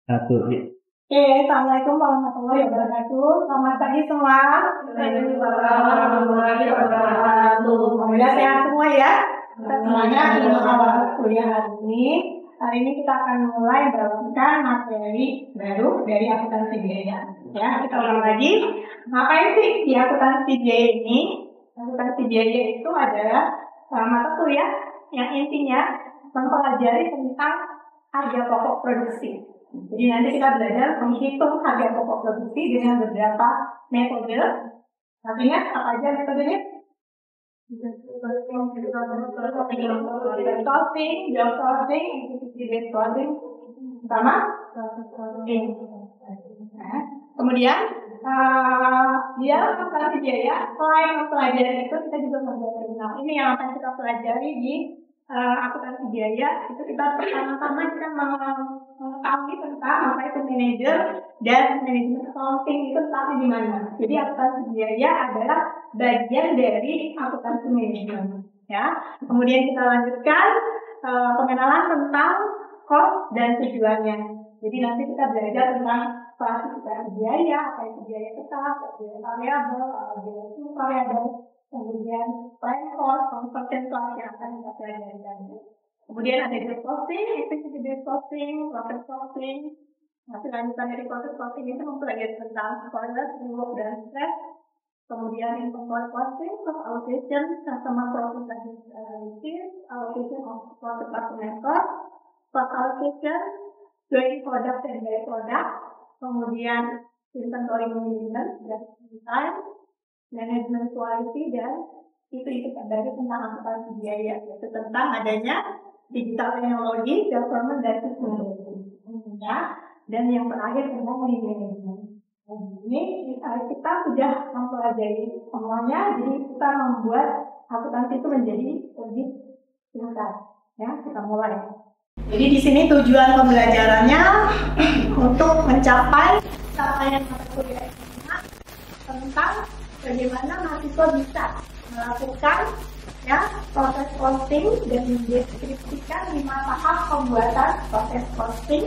Satu. Oke, assalamualaikum warahmatullahi wabarakatuh. Selamat pagi semua. Waalaikumsalam warahmatullahi wabarakatuh. Alhamdulillah sehat semua ya. Kita semuanya di awal kuliah hari ini. Hari ini kita akan mulai membawakan materi baru dari akuntansi biaya. Ya, kita ulang lagi. Ngapain sih di akuntansi biaya ini? Akuntansi biaya itu adalah mata kuliah yang intinya mempelajari tentang harga pokok produksi. Jadi nanti kita belajar menghitung harga pokok produksi dengan beberapa metode. Tapi ingat apa aja metodenya? Costing, job costing, activity costing, sama kemudian dia akuntansi biaya. Selain mempelajari itu, kita juga mempelajari. Nah, ini yang akan kita pelajari di akuntansi biaya. Itu kita pertama-tama kita mengetahui tentang apa itu manajer dan manajemen accounting itu letaknya di mana. Jadi akuntansi biaya adalah bagian dari akuntansi manajemen. Ya. Kemudian kita lanjutkan pengenalan tentang cost dan tujuannya. Jadi nanti kita belajar tentang klasifikasi biaya, apa itu biaya tetap, biaya variabel, biaya variabel, kemudian plan cost, conversion cost yang akan kita pelajari. Kemudian ada job costing, efficiency based costing, profit costing. Nanti lanjutan dari profit costing itu mempelajari tentang toilet, reward, dan stress. Kemudian income costing, cost allocation, customer profit analysis, allocation of profit customer cost allocation, doing product and by product. Kemudian inventory management, just in time, management quality, dan itu dari tentang akuntansi biaya, yaitu tentang adanya digital teknologi, government dan teknologi. Ya, dan yang terakhir tentang management. Ini kita sudah mempelajari semuanya, jadi kita membuat akuntansi itu menjadi lebih singkat. Ya, kita mulai. Jadi di sini tujuan pembelajarannya untuk mencapai capaian mata kuliah tentang bagaimana mahasiswa bisa melakukan ya proses costing dan mendeskripsikan 5 tahap pembuatan proses costing.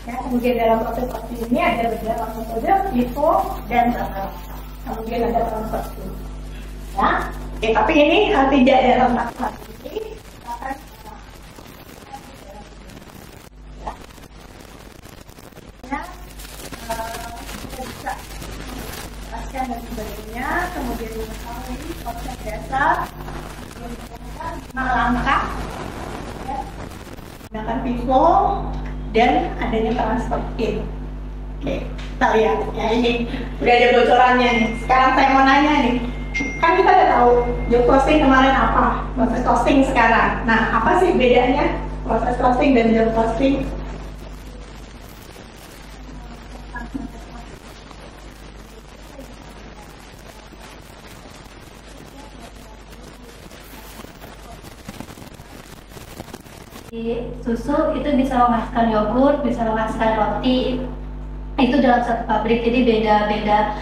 Ya, kemudian dalam proses costing ini ada beberapa metode, FIFO dan rata-rata. Kemudian ada transaksi. Ya, oke, tapi ini tidak dalam taktik ini. Kita bisa jelaskan dan sebagainya, kemudian mengetahui proses dasar, langkah, ya, menggunakan FIFO dan adanya transfer in. Oke, kita lihat ya, ini udah ada bocorannya nih. Sekarang saya mau nanya nih, kan kita udah tahu job costing kemarin apa, proses costing sekarang. Nah, apa sih bedanya proses costing dan job costing? Susu itu bisa menghasilkan yogurt, bisa menghasilkan roti, itu dalam satu pabrik, jadi beda-beda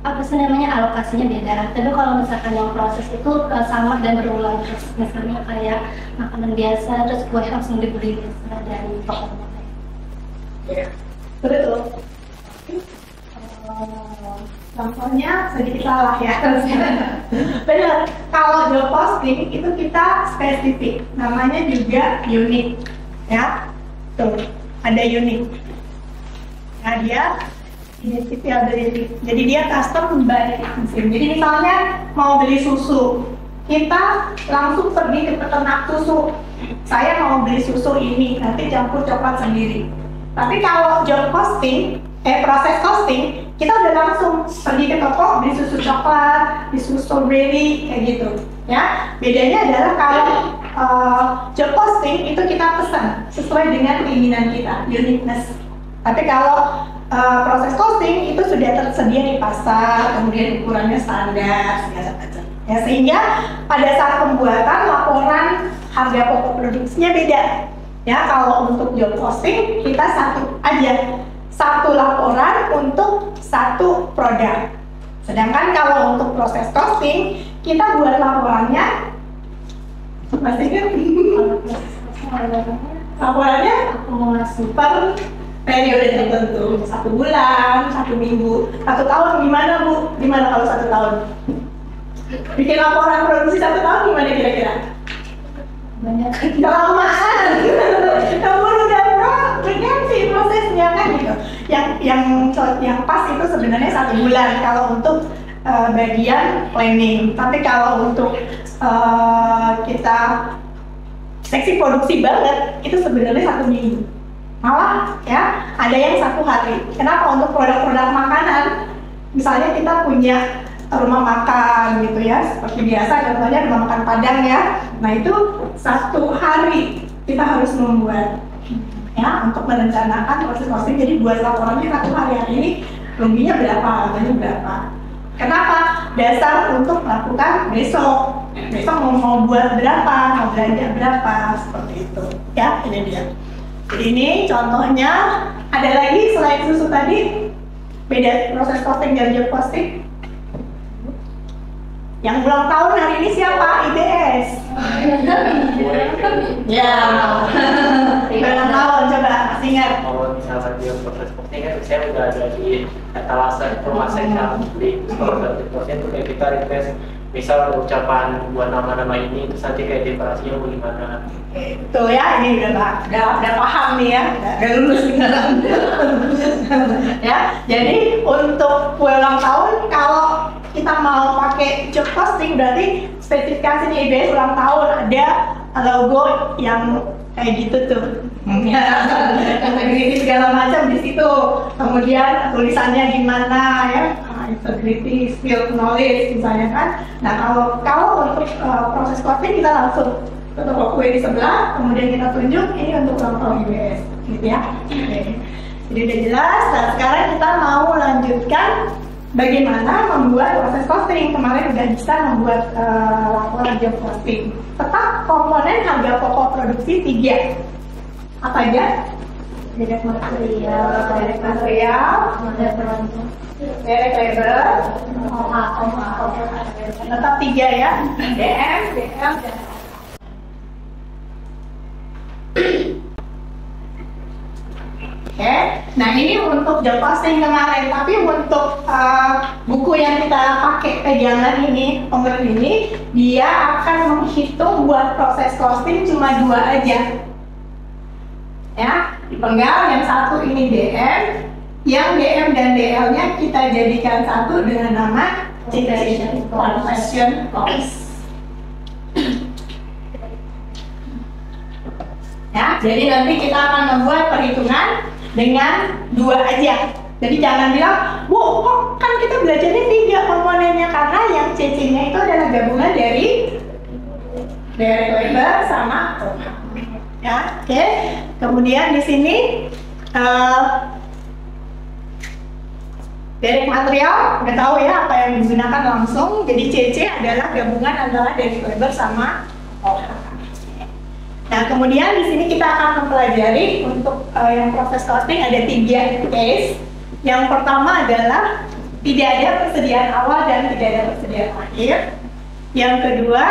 apa sih namanya, alokasinya beda. Tapi kalau misalkan yang proses itu sama dan berulang terus, misalnya kayak makanan biasa, terus kue langsung dibeli biasa dari toko. Ya, betul. Contohnya sedikit salah ya. Benar, kalau job posting itu kita spesifik, namanya juga unik, ya. Tuh, ada unik. Nah, dia identifiability. Jadi dia custom by langsung. Jadi misalnya mau beli susu, kita langsung pergi ke peternak susu. Saya mau beli susu ini, nanti campur coklat sendiri. Tapi kalau job posting, proses costing, kita udah langsung pergi ke toko beli susu coklat, beli susu strawberry kayak gitu. Ya, bedanya adalah kalau job posting itu kita pesan sesuai dengan keinginan kita, uniqueness. Tapi kalau proses costing itu sudah tersedia di pasar, kemudian ukurannya standar segala macam. Ya, sehingga pada saat pembuatan laporan harga pokok produksinya beda. Ya, kalau untuk job posting kita satu laporan untuk satu produk. Sedangkan kalau untuk proses costing kita buat laporannya masih kan laporannya akumulasi per periode tertentu, 1 bulan, 1 minggu, 1 tahun. Gimana Bu? Gimana kalau 1 tahun? Bikin laporan produksi 1 tahun gimana kira-kira? Banyak. Kelamaan. Kamu udah sih prosesnya kan gitu. Yang pas itu sebenarnya 1 bulan kalau untuk bagian planning. Tapi kalau untuk kita seksi produksi banget itu sebenarnya 1 minggu. Malah ya ada yang 1 hari. Kenapa? Untuk produk-produk makanan, misalnya kita punya rumah makan gitu ya, seperti biasa contohnya rumah makan Padang ya. Nah itu 1 hari kita harus membuat ya untuk merencanakan proses costing. Jadi buat laporannya 1 hari ini ruginya berapa, harganya berapa. Kenapa? Dasar untuk melakukan besok mau buat berapa, mau belanja berapa, seperti itu ya. Ini dia. Ini contohnya. Ada lagi selain susu tadi, beda proses costing dan job costing. Yang ulang tahun hari ini siapa? ITS. Ya. Ulang tahun, coba masih ingat. Kalau misalnya dia proses costing kan saya udah ada di etalase informasi yang publik. Kalau dari costing itu kayak kita request, misal ada ucapan buat nama-nama ini, terus nanti kayak dekorasinya mau gimana. Tuh ya, ini udah paham nih ya, udah lulus beneran. Ya, jadi untuk kue ulang tahun kalau kita mau pakai job costing berarti spesifikasinya IBS ulang tahun ada logo yang kayak gitu tuh. Integrity segala macam di situ. Kemudian tulisannya gimana ya? Integrity, skill, knowledge misalnya kan. Nah kalau untuk proses costing kita langsung ke toko kue di sebelah, kemudian kita tunjuk ini untuk ulang tahun IBS, gitu ya. Oke. Jadi udah jelas. Nah sekarang kita mau lanjutkan bagaimana membuat proses costing. Kemarin udah bisa membuat laporan job costing. Tetap komponen harga pokok produksi 3. Apa aja? Direct material, direct labor, tetap 3 ya. DM, DL, dan Oke, nah ini untuk job costing kemarin, tapi untuk buku yang kita pakai pegangan ini, Homer ini, dia akan menghitung buat proses costing cuma 2 aja. Ya, dipenggal yang 1 ini DM, yang DM dan DL-nya kita jadikan 1 dengan nama conversion cost. Ya, jadi nanti kita akan membuat perhitungan dengan 2 aja. Jadi jangan bilang, wow, kok kan kita belajarnya 3 komponennya, karena yang CC-nya itu adalah gabungan dari labor sama ya, oke. Kemudian di sini direct material udah tahu ya apa yang digunakan langsung. Jadi CC adalah gabungan antara direct labor sama OH. Nah, kemudian di sini kita akan mempelajari untuk yang proses costing ada 3 case. Yang pertama adalah tidak ada persediaan awal dan tidak ada persediaan akhir. Yang kedua,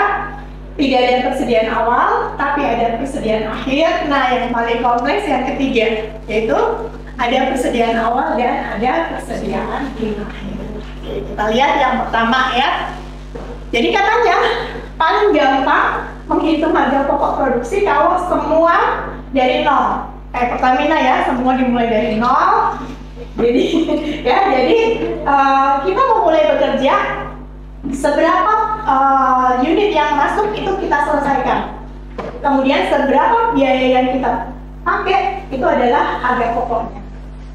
tidak ada persediaan awal tapi ada persediaan akhir. Nah, yang paling kompleks yang ketiga, yaitu ada persediaan awal dan ada persediaan akhir. Oke, kita lihat yang pertama ya. Jadi katanya paling gampang menghitung harga pokok produksi kalau semua dari nol. Kayak Pertamina ya, semua dimulai dari nol. Jadi kita memulai bekerja, seberapa unit yang masuk itu kita selesaikan. Kemudian seberapa biaya yang kita pakai itu adalah harga pokoknya.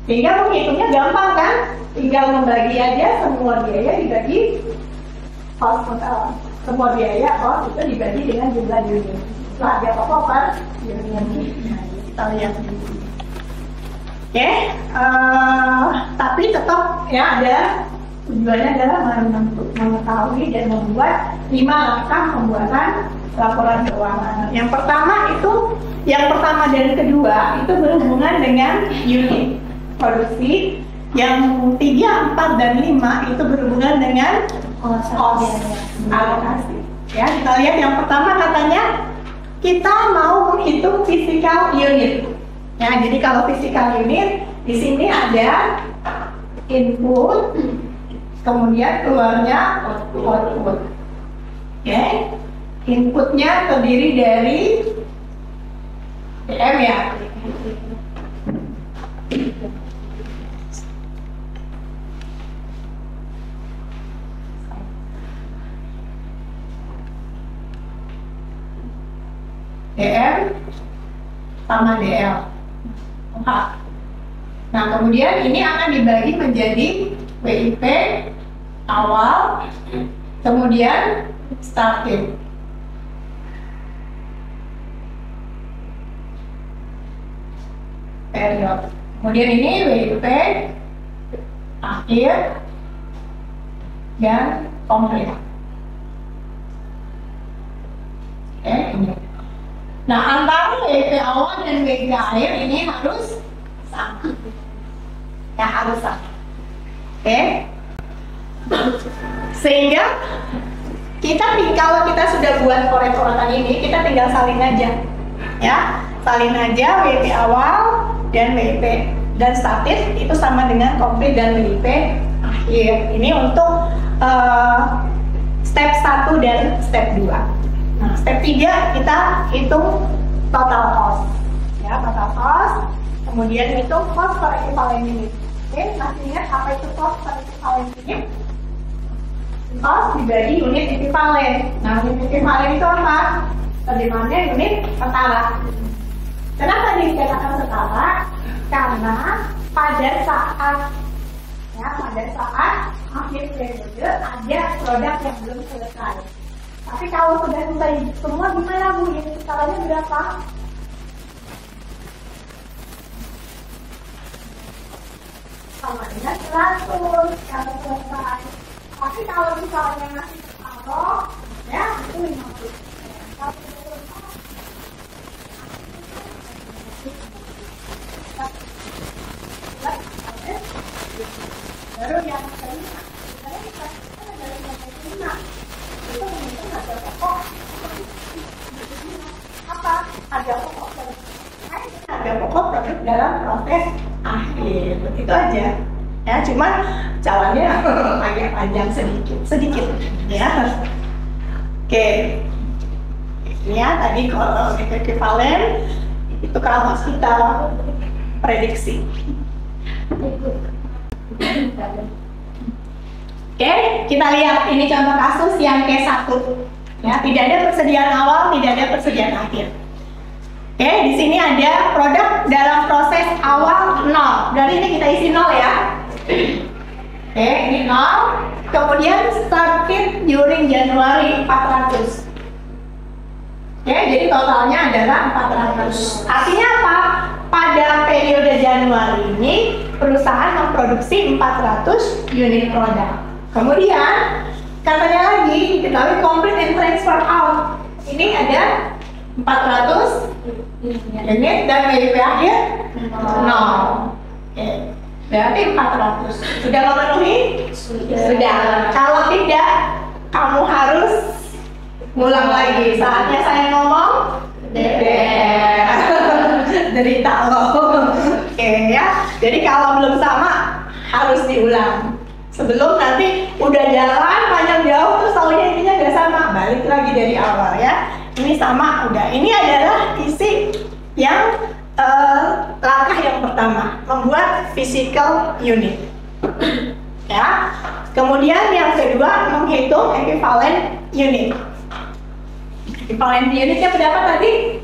Sehingga menghitungnya gampang kan? Tinggal membagi aja semua biaya dibagi cost total. Semua biaya cost itu dibagi dengan jumlah unit. Harga pokok per unit. Kita lihat. Oke, tapi tetap ya ada tujuannya adalah mengetahui dan membuat 5 langkah pembuatan laporan keuangan. Yang pertama dan kedua itu berhubungan dengan unit produksi. Yang 3, 4, dan 5 itu berhubungan dengan cost alokasi. Ya, kita lihat yang pertama katanya kita mau menghitung physical unit. Ya, jadi kalau physical unit di sini ada input, kemudian keluarnya output. Oke, inputnya terdiri dari DM ya. DM sama DL. Nah, kemudian ini akan dibagi menjadi WIP awal, kemudian starting. Period. Kemudian ini WIP akhir dan komplit. Oke, ini. Nah, antara WIP awal dan WIP akhir ini harus sama. Ya, harus sama. Oke. Sehingga kalau kita sudah buat coret-coretan ini, kita tinggal salin aja. Ya, salin aja WIP awal dan WIP dan statis itu sama dengan komplit dan WIP akhir. Ini untuk step 1 dan step 2. Nah, step 3 kita hitung total cost. Ya, total cost. Kemudian hitung cost per equivalent unit. Oke, masih ingat apa itu cost per equivalent unit? Cost dibagi unit equivalent. Nah, unit equivalent itu apa? Terjemahannya unit setara. Kenapa dikatakan setara? Karena pada saat akhir periode ada produk yang belum selesai. Tapi kalau sudah selesai semua gimana Bu? Ini skalanya berapa? Sama dengan 100 kalau selesai. Tapi kalau misalnya masih separuh, ya itu 50. Kalau sudah selesai, baru yang kelima. Sebenarnya kita ada 55. Itu mungkin harga pokok. Apa? Harga pokok produk. Harga pokok produk dalam proses akhir. Itu aja. Ya, cuman jalannya agak panjang sedikit. Ya. Oke. Ini ya tadi kalau equivalent itu kalau kita prediksi. Oke, kita lihat ini contoh kasus yang K1. Ya, tidak ada persediaan awal, tidak ada persediaan akhir. Oke, di sini ada produk dalam proses awal 0. Dari ini kita isi 0 ya. Oke, ini 0. Kemudian started during Januari 400. Oke, jadi totalnya adalah 400. Artinya apa? Pada periode Januari ini perusahaan memproduksi 400 unit produk. Kemudian katanya lagi diketahui complete and transfer out. Ini ada 400 unit dan WIP akhir 0. Oke, berarti 400. Sudah memenuhi? Sudah. Kalau tidak, kamu harus ngulang lagi. Saatnya saya ngomong. Derita loh. Oke ya. Jadi kalau belum sama harus diulang. Sebelum nanti udah jalan panjang jauh terus tahunya intinya nggak sama, balik lagi dari awal ya. Ini sama udah. Ini adalah isi yang langkah yang pertama, membuat physical unit. Ya. Kemudian yang kedua menghitung equivalent unit. Equivalent unitnya berapa tadi?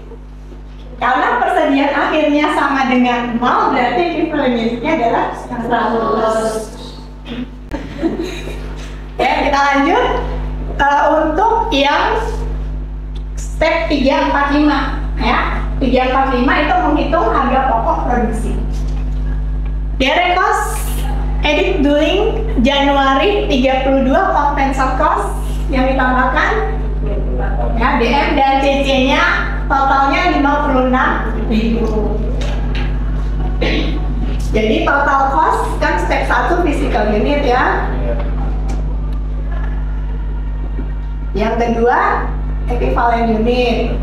Karena persediaan akhirnya sama dengan 0, berarti equivalent unitnya adalah 100. Ya, kita lanjut untuk yang step 345 ya. 345 itu menghitung harga pokok produksi. Direct cost edit during Januari 32 compensate cost yang ditambahkan ya, DM dan CC-nya totalnya 56.000. Jadi total cost kan step 1 physical unit ya. Yang kedua equivalent unit.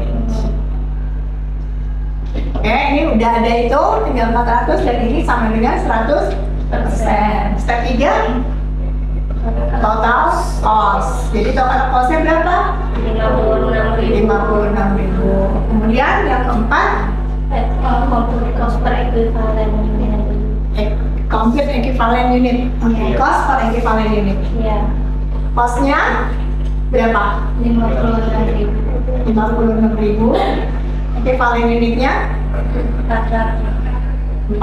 Oke, ini udah ada itu, tinggal 400 dan ini sama dengan 100%. Step 3, total cost. Jadi total costnya berapa? 56.000. Kemudian yang keempat, cost per equivalent unit. complete equivalent unit. Cost per equivalent unit. Iya. Costnya berapa? 56.000. 56.000. Equivalent unitnya 400.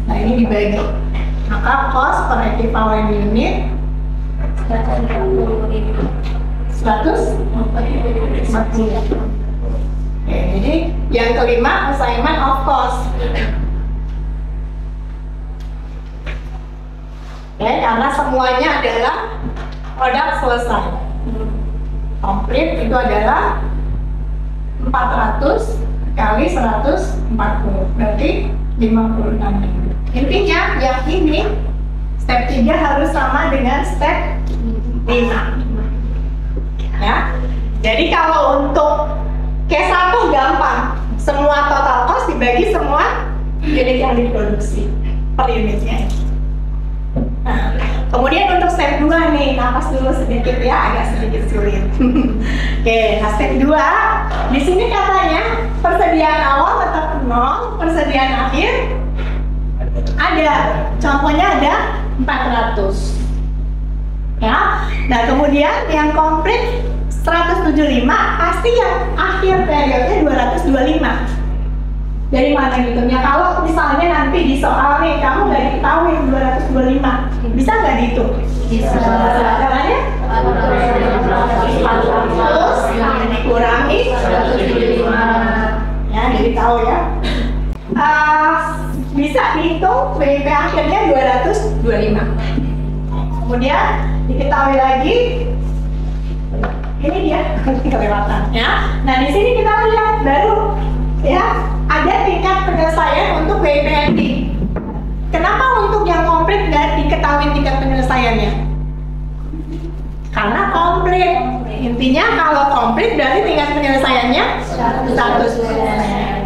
Nah ini dibagi. Maka cost per equivalent unit 140. Oke, jadi yang kelima assignment of cost. Oke, karena semuanya adalah produk selesai. Komplit itu adalah 400 kali 140, berarti 56.000. Intinya yang ini step 3 harus sama dengan step 5. Ya. Jadi kalau untuk case 1 gampang, semua total cost dibagi semua unit yang diproduksi per unitnya. Nah, kemudian untuk step 2 nih, napas dulu sedikit ya, agak sedikit sulit. Oke, nah step 2, di sini katanya persediaan awal tetap 0, persediaan akhir ada, contohnya ada 400. Ya, nah kemudian yang komplit 175, pasti yang akhir periodnya 225. Dari mana ngitungnya? Kalau misalnya nanti di soal nih, kamu nggak diketahui 225, bisa nggak dihitung? Bisa. Caranya? Terus dikurangi 175. Ya, jadi tahu ya. Bisa dihitung BIP akhirnya 225. Kemudian diketahui lagi, ini dia kelewatan ya. Nah di sini kita lihat baru ya ada tingkat penyelesaian untuk BIP ending. Kenapa untuk yang komplit nggak diketahui tingkat penyelesaiannya? Karena komplit. Intinya kalau komplit berarti tingkat penyelesaiannya 100%.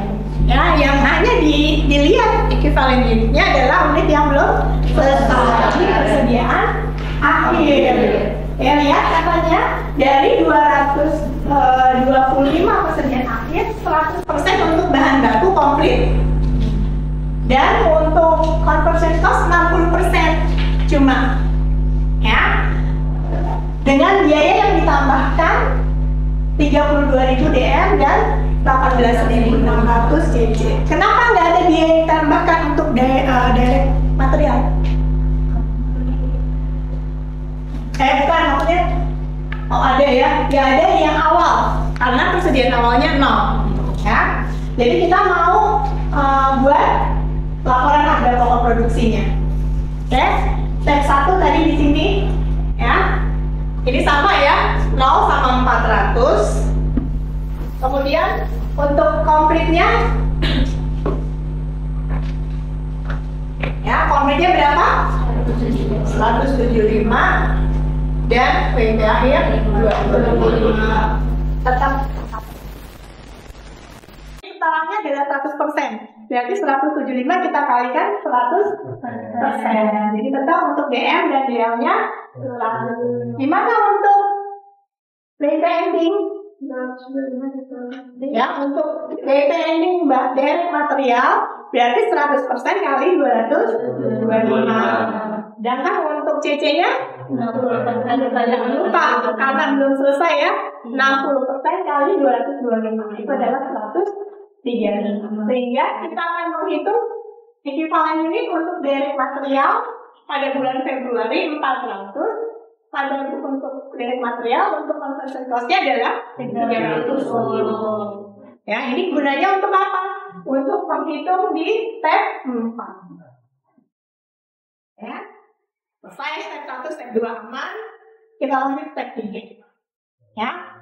Ya, yang hanya dilihat equivalent unitnya adalah unit yang belum selesai persediaan akhir. Ya, lihat katanya dari 225 persediaan akhir, 100% untuk bahan baku komplit. Dan untuk conversion cost 60% cuma. Ya. Dengan biaya yang ditambahkan 32.000 DM dan 18.600 CC. Kenapa nggak ada biaya yang ditambahkan untuk direct material? Bukan, maksudnya oh ada ya, ya ada yang awal karena persediaan awalnya 0 ya. Jadi kita mau buat laporan harga pokok produksinya. Oke, step 1 tadi di sini ya. Ini sama ya, 0 sama 400. Kemudian untuk komplitnya ya, komplitnya berapa? 175 dan PIB akhir 25. Tetap totalnya adalah 100%. Berarti 175 kita kalikan 100%. Jadi tetap untuk DM dan DL-nya 100. Gimana untuk PIB ending? Ya, untuk PIB ending direct material berarti 100% kali 225. Dan kan untuk CC-nya 60%. Jangan lupa karena belum selesai ya. 60% kali 225 itu adalah 135. Sehingga kita akan menghitung equivalent unit untuk direct material pada bulan Februari 400. Pada untuk direct material untuk conversion cost-nya adalah 310. Ya, ini gunanya untuk apa? Untuk menghitung di step 4. Ya. Selesai step 1, step 2 aman. Kita lanjut step 3. Ya.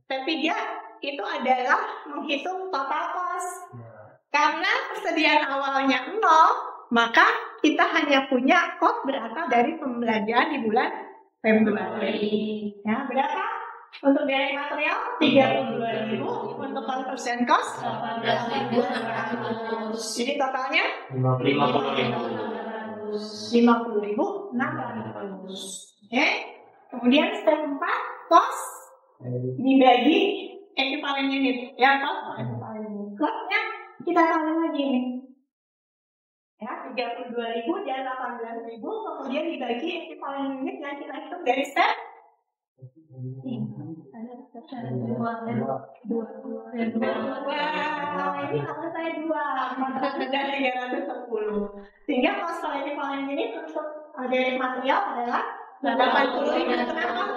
Step 3 itu adalah menghitung total cost. Karena persediaan awalnya 0, maka kita hanya punya cost berasal dari pembelanjaan di bulan Februari. Ya, berapa? Untuk direct material 32.000, untuk conversion cost 18.600. Jadi totalnya 50.600. Oke. Kemudian step 4, cost dibagi ekivalen unit. Ya, cost ekivalen unit. Costnya kita kali lagi nih. Ya, 32.000 dan 18.000, kemudian dibagi ekivalen unit yang kita hitung dari step 2. Ini harus saya 2, maka sudah 310. Sehingga cost per ekivalen unit untuk direct material adalah 80.000. Kenapa?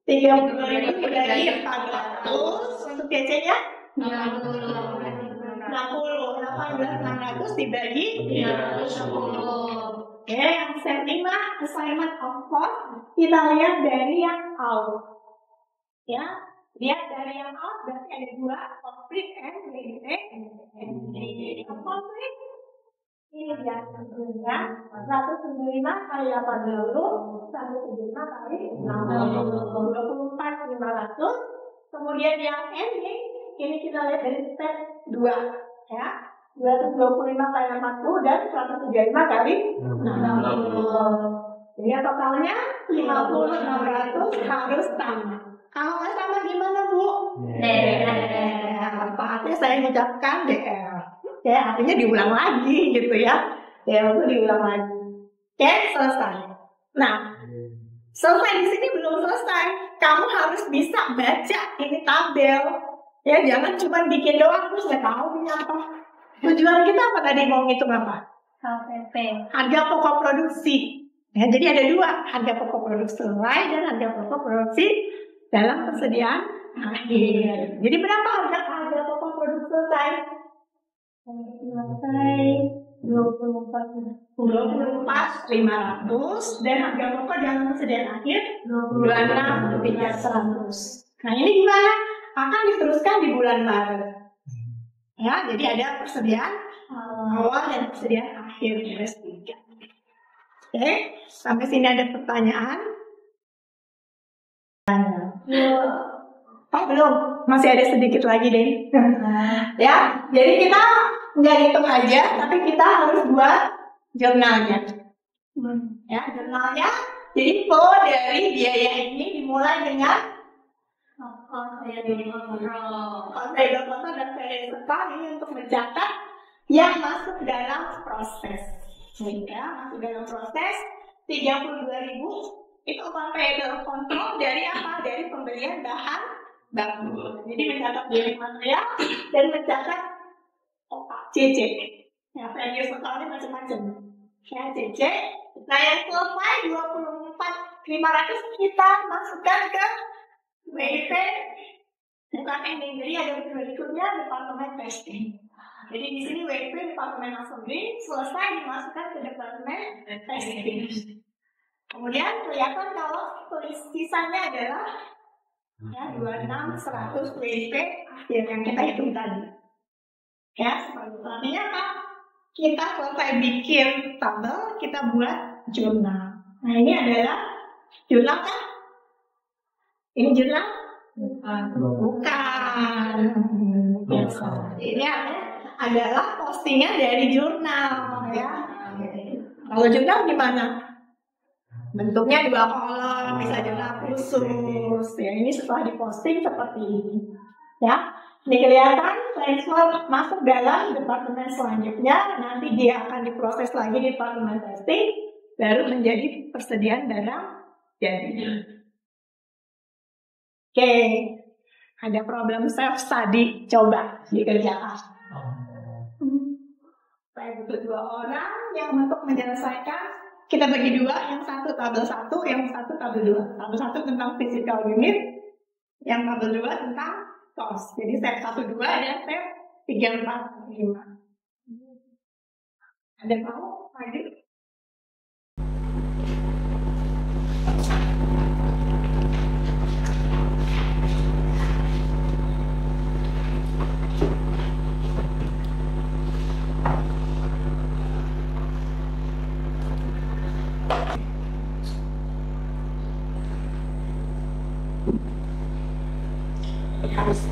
32.000 dibagi 400, untuk DC-nya 18.600 dibagi 360. Oke, yang step 5, assignment of cost, kita lihat dari yang out. Ya, lihat dari yang out berarti ada 2, complete and limited. Complete ini dia tentunya 175 kali 80, 175 kali 60, 24.500. Kemudian yang ending ini kita lihat dari step 2, ya, 225 kali 80 dan 175 kali 60. Jadi totalnya 50.600 harus tambah. Kalau nggak sama gimana, Bu? Apa artinya saya mengucapkan DR? Ya, artinya diulang lagi gitu ya. Ya, itu diulang lagi. Oke, selesai. Nah, selesai di sini belum selesai. Kamu harus bisa baca ini tabel. Ya, jangan cuma bikin doang terus nggak tahu ini apa. Tujuan kita apa tadi, mau ngitung apa? HPP. Harga pokok produksi. Ya, jadi ada 2, harga pokok produksi selesai dan harga pokok produksi dalam persediaan akhir. Jadi berapa harga pokok produksi selesai? Selesai 24.500 dan harga pokok dalam persediaan akhir 26.300. Nah, ini gimana? Akan diteruskan di bulan Maret. Ya, jadi ada persediaan awal dan persediaan akhir beres 3. Oke, sampai sini ada pertanyaan? Oh, belum, masih ada sedikit lagi deh. Ya, jadi kita nggak hitung aja, tapi kita harus buat jurnalnya. Ya, jurnalnya. Jadi flow dari biaya ini dimulai dengan periode kontrol dan periode setor ini untuk mencatat yang masuk dalam proses. Ya, masuk dalam proses 32.000 itu uang periode kontrol dari apa? Dari pembelian bahan baku. Jadi mencatat direct material dan mencatat CC. Ya, value totalnya macam-macam. Ya, CC. Nah, yang selesai 24.500 kita masukkan ke WIP. Bukan ending, jadi ada berikutnya departemen testing. Jadi di sini WIP departemen assembly selesai dimasukkan ke departemen testing. Kemudian kelihatan kalau tulis sisanya adalah ya 26.100 WIP akhir yang kita hitung tadi. Ya, seperti itu. Artinya apa? Kita selesai bikin tabel, kita buat jurnal. Nah, ini adalah jurnal kan? Ini jurnal? Bukan. Ini adalah postingan dari jurnal, ya. Kalau jurnal gimana? Bentuknya 2 kolom, bisa jurnal khusus. Ya, ini setelah diposting seperti ini. Ya, ini kelihatan transfer masuk dalam departemen selanjutnya. Nanti dia akan diproses lagi di departemen testing, baru menjadi persediaan barang jadi. Oke, ada problem self study, coba dikerjakan. Saya butuh 2 orang yang untuk menyelesaikan. Kita bagi 2, yang satu tabel 1, yang satu tabel 2. Tabel 1 tentang physical unit, yang tabel 2 tentang cost. Jadi step 1, 2 dan step 3, 4, 5. Ada mau maju?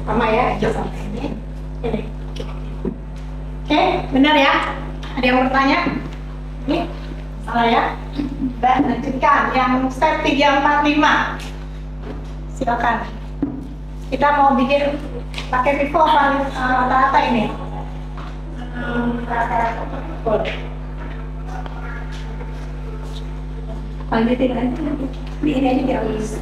Sama ya, sama ini. Ini. Oke, benar ya? Ada yang bertanya? Ini salah ya? Baik, lanjutkan yang step 345. Silakan. Kita mau bikin pakai Vivo rata-rata ini. Rata-rata Vivo. Lanjutin aja. Di ini aja biar bisa.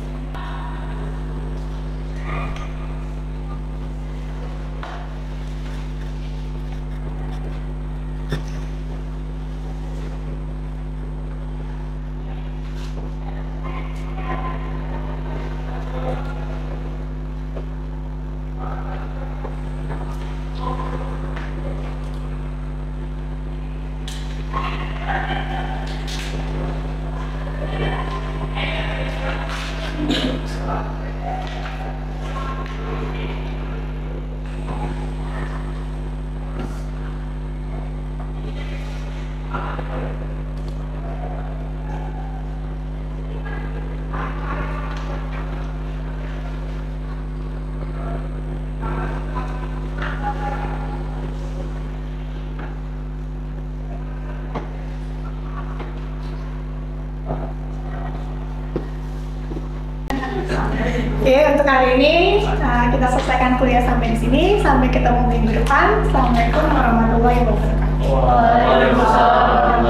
Oke, untuk hari ini kita selesaikan kuliah sampai di sini. Sampai ketemu minggu depan. Assalamualaikum warahmatullahi wabarakatuh. Waalaikumsalam.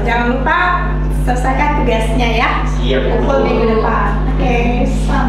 Jangan lupa selesaikan tugasnya ya. Siap. Kumpul minggu depan. Oke, selamat